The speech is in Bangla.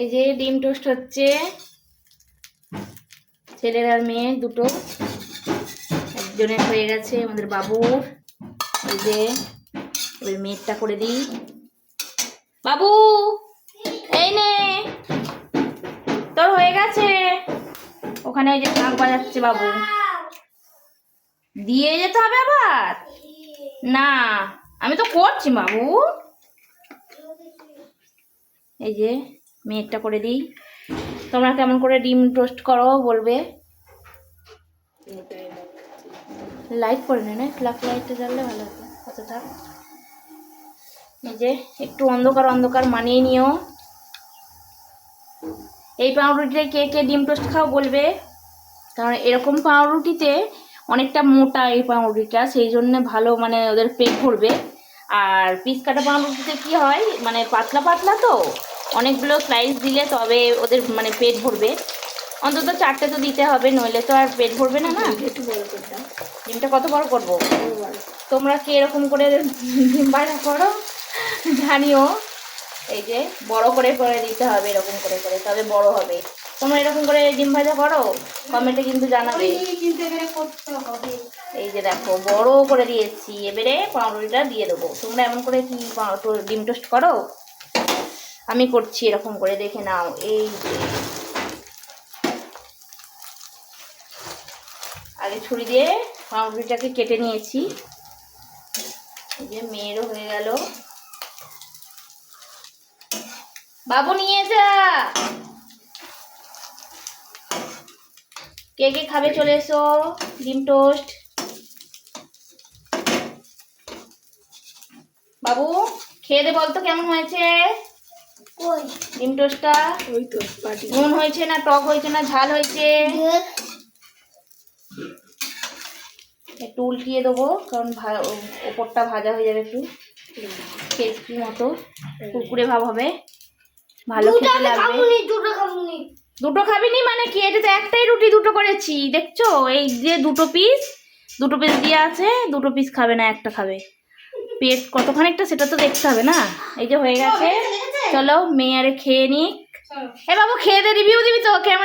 এই যে ডিম টোস্ট হচ্ছে, ছেলের আর মেয়ের দুটো। একজনের হয়ে গেছে, আমাদের বাবুর। এই যে এবার মেয়েরটা করে দিই। বাবু এই নে, তোর হয়ে গেছে। ওখানে ওই যে শাঁখ বাজাচ্ছে বাবু, দিয়ে যেতে হবে আবার। না আমি তো করছি বাবু। এই যে মেয়েরটা করে দিই। তোমরা কেমন করে ডিম টোস্ট করো বলবে। লাইট করে নে না, ফ্ল্যাশ লাইটটা জ্বাললে ভালো হতো। কত থাক। এই যে একটু অন্ধকার অন্ধকার মানিয়ে নিও। এই পাউরুটিতে কে কে ডিম টোস্ট খাও বলবে, কারণ এরকম পাউরুটিতে অনেকটা মোটা এই পাউরুটিটা, সেই জন্য ভালো, মানে ওদের পেট ভরবে। আর পিস কাটা পাউরুটিতে কি হয়, মানে পাতলা পাতলা তো, অনেকগুলো স্লাইস দিলে তবে ওদের মানে পেট ভরবে। অন্তত 4টে তো দিতে হবে, নইলে তো আর পেট ভরবে না। না একটু বড় করতাম। ডিমটা কত বড় করবো? তোমরা কি এরকম করে ডিম ভাজা করো জানিও। এই যে বড় করে করে দিতে হবে, এরকম করে করে, তবে বড় হবে। তোমরা এরকম করে ডিম ভাজা করো? কমেন্টে কিন্তু জানাবে। এই যে দেখো বড় করে দিয়েছি, এবারে পাউরুটিটা দিয়ে দেবো। তোমরা এমন করে কি ডিম টোস্ট করো? আমি করছি এরকম করে, দেখে নাও। এই যে আগে ছুরি দিয়ে পাউরুটিটাকে কেটে নিয়েছি। এই যে মেয়েরও হয়ে গেল। বাবু নিয়ে যা। কে কে খাবে চলে এসো ডিম টোস্ট। বাবু খেয়ে দে, বলতো কেমন হয়েছে ডিম টোস্টটা। নুন হয়েছে না টক হয়েছে না ঝাল হয়েছে? একটু উল্টিয়ে দেবো, কারণ ওপরটা ভাজা হয়ে যাবে, একটু ক্রিসপি মতো কুরকুরে ভাব হবে, ভালো খেতে লাগবে। দুটো খাবিনি মানে কি? এটা তো একটাই রুটি দুটো করেছি, দেখছো? এই যে দুটো পিস দিয়ে আছে, দুটো পিস খাবে না, একটা খাবে। পেট কতখানিকটা সেটা তো দেখতে হবে না। এই যে হয়ে গেছে, চলো মেয়ে আরে খেয়ে নিক। এ বাবু খেয়ে দে, রিভিউ দিবি তো কেমন